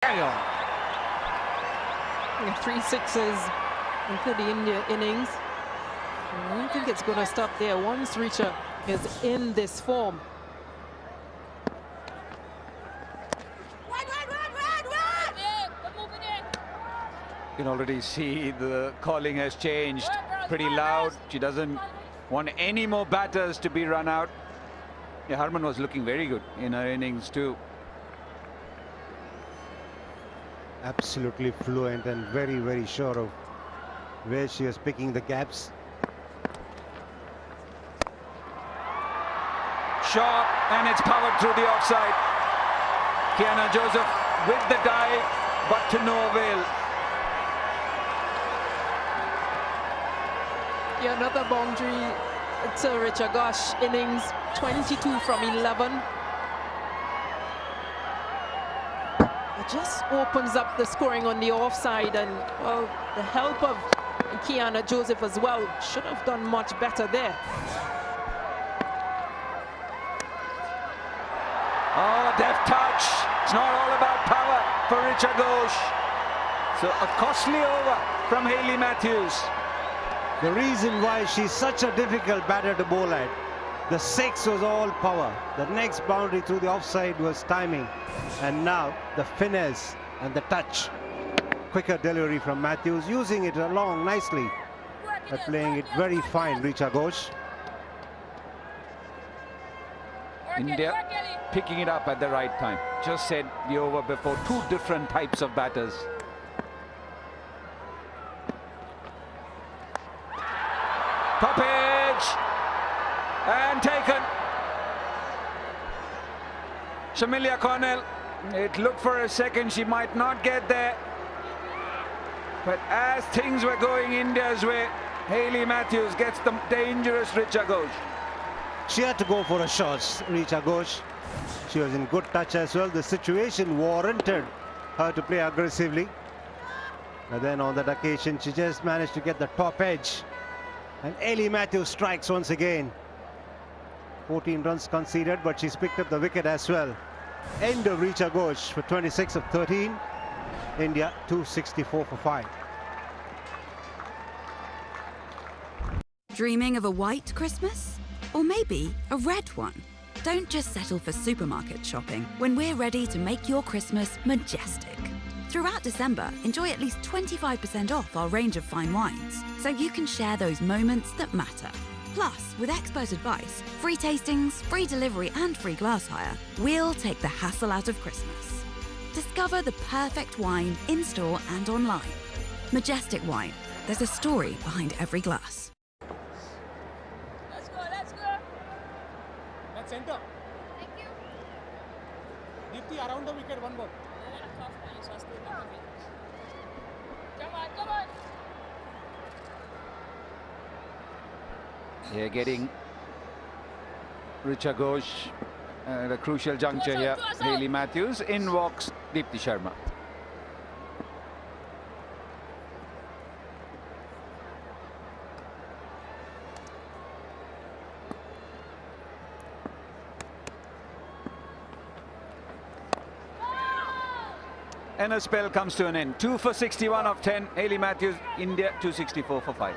Carry on. 3 sixes into the India innings. I don't think it's going to stop there once Richa is in this form. You can already see the calling has changed pretty loud. She doesn't want any more batters to be run out. Yeah, Harman was looking very good in her innings too. Absolutely fluent and very, very sure of where she was picking the gaps. Shot, and it's powered through the offside. Kiana Joseph with the dive, but to no avail. Yeah, another boundary to Richa Ghosh. Innings 22 from 11. It just opens up the scoring on the offside, and well, the help of Kiana Joseph as well should have done much better there. Oh, deft touch. It's not all about power for Richa Ghosh. So a costly over from Hayley Matthews. The reason why she's such a difficult batter to bowl at, the 6 was all power. The next boundary through the offside was timing. And now the finesse and the touch. Quicker delivery from Matthews, using it along nicely, but playing it very fine, Richa Ghosh. India picking it up at the right time. Just said the over before, 2 different types of batters. Toppage and taken. Shamilia Cornell, it looked for a second she might not get there, but as things were going India's way, Hayley Matthews gets the dangerous Richa Ghosh. She had to go for a shot, Richa Ghosh. She was in good touch as well. The situation warranted her to play aggressively. But then on that occasion, she just managed to get the top edge. And Hayley Matthews strikes once again. 14 runs conceded, but she's picked up the wicket as well. End of Richa Ghosh for 26 of 13. India 264 for 5. Dreaming of a white Christmas? Or maybe a red one? Don't just settle for supermarket shopping when we're ready to make your Christmas majestic. Throughout December, enjoy at least 25% off our range of fine wines, so you can share those moments that matter. Plus, with expert advice, free tastings, free delivery and free glass hire, we'll take the hassle out of Christmas. Discover the perfect wine in-store and online. Majestic Wine. There's a story behind every glass. Let's go, let's go. Let's center. Thank you. Deepthi around the wicket, one ball. Come on, come on. They're getting Richa Ghosh at a crucial juncture here. Hayley Matthews, in walks Deepthi Sharma. And a spell comes to an end. 2 for 61 of 10. Hayley Matthews, India 264 for 5.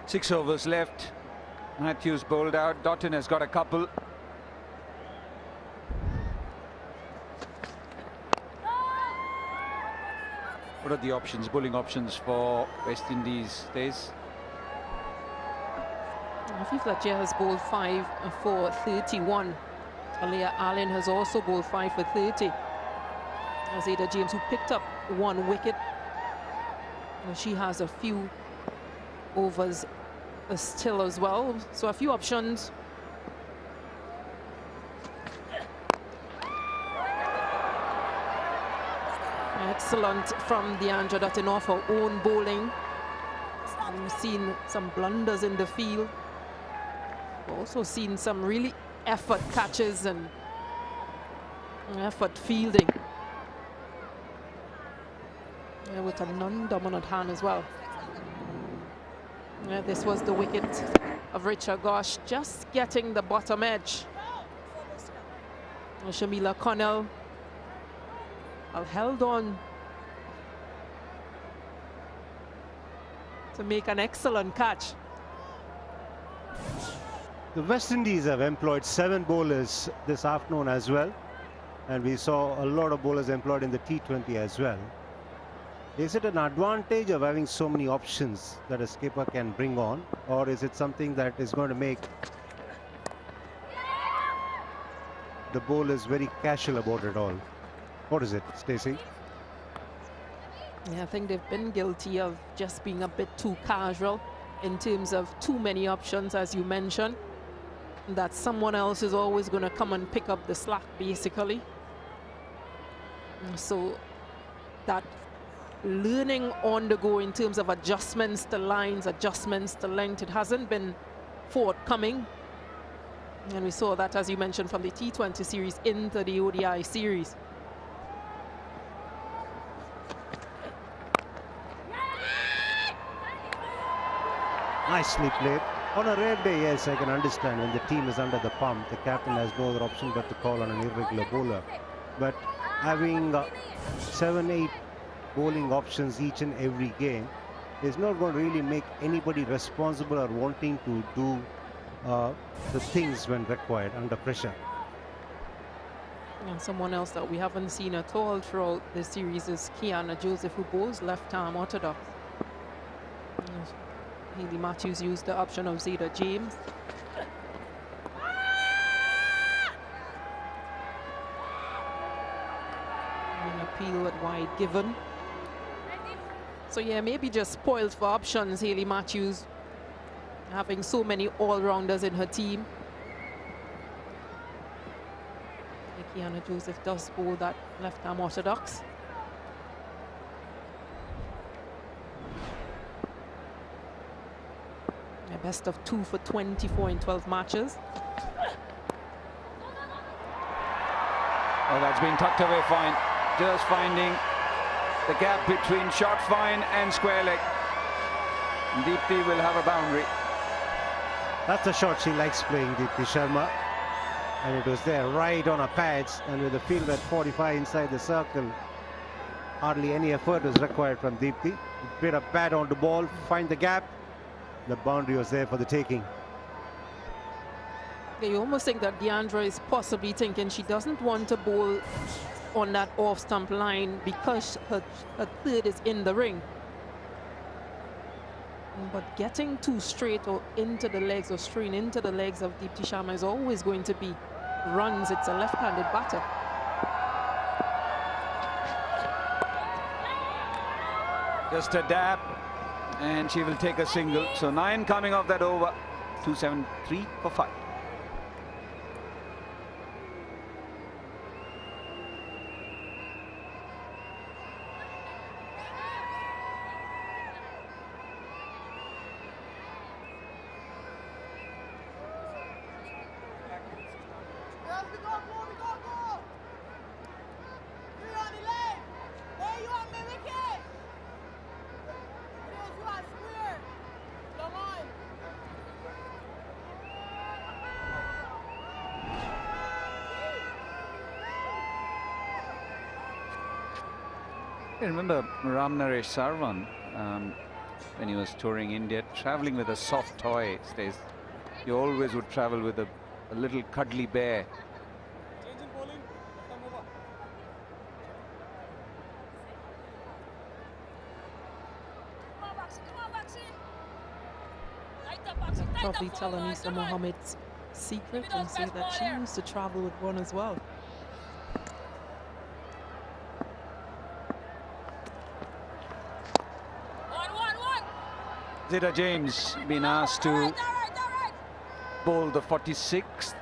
Six overs left. Matthews bowled out. Doughton has got a couple. What are the options, bowling options for West Indies days? Afi Fletcher has bowled 5 for 31. Talia Allen has also bowled 5 for 30. Azeda James, who picked up 1 wicket. And she has a few overs still as well. So a few options. Excellent from Deandra Dutton off her own bowling. We've seen some blunders in the field. We've also seen some really effort catches and effort fielding. Yeah, with a non-dominant hand as well. Yeah, this was the wicket of Richard Gosh, just getting the bottom edge. Shamila Connell held on to make an excellent catch. The West Indies have employed 7 bowlers this afternoon as well, and we saw a lot of bowlers employed in the T20 as well. Is it an advantage of having so many options that a skipper can bring on, or is it something that is going to make the bowlers very casual about it all? What is it, Stacey? Yeah, I think they've been guilty of just being a bit too casual in terms of too many options, as you mentioned, that someone else is always going to come and pick up the slack, basically. So that learning on the go in terms of adjustments to lines, adjustments to length, it hasn't been forthcoming. And we saw that, as you mentioned, from the T20 series into the ODI series. Nicely played. On a rare day, yes, I can understand when the team is under the pump, the captain has no other option but to call on an irregular bowler. But having 7-8 bowling options each and every game is not going to really make anybody responsible or wanting to do the things when required under pressure. And someone else that we haven't seen at all throughout the series is Kiana Joseph, who bowls left-arm orthodox. Hayley Matthews used the option of Zeta James. An appeal at wide given. So yeah, maybe just spoiled for options, Hayley Matthews, having so many all-rounders in her team. Kiana Joseph does bowl that left-arm orthodox. A best of 2 for 24 in 12 matches. Oh, that's been tucked away fine. Just finding the gap between short fine and square leg. Deepti will have a boundary. That's the shot she likes playing, Deepti Sharma. And it was there right on her pads, and with the field at 45 inside the circle, hardly any effort was required from Deepti. Put a pad on the ball, find the gap. The boundary was there for the taking. Yeah, you almost think that Deandra is possibly thinking she doesn't want to bowl on that off-stump line because her third is in the ring. But getting too straight or into the legs or straight into the legs of Deepti Sharma is always going to be runs. It's a left-handed batter. Just a dab, and she will take a single. So 9 coming off that over. 273 for 5. I remember Ram Naresh Sarwan when he was touring India, traveling with a soft toy. He always would travel with a little cuddly bear. Change in bowling, left arm over. Come on, Baxi, come on, Baxi. Tight up, Baxi, tight Probably up tell forward, Anisa come on. Mohammed's secret Give me and those say best that ball she there. used to travel with one as well. One. Zeta James been asked to All right. bowl the 46th.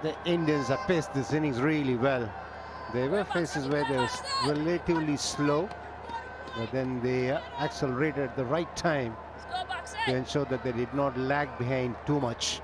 The Indians have paced this innings really well. There were phases where they were relatively slow, but then they accelerated at the right time Let's go back to set. ensure that they did not lag behind too much.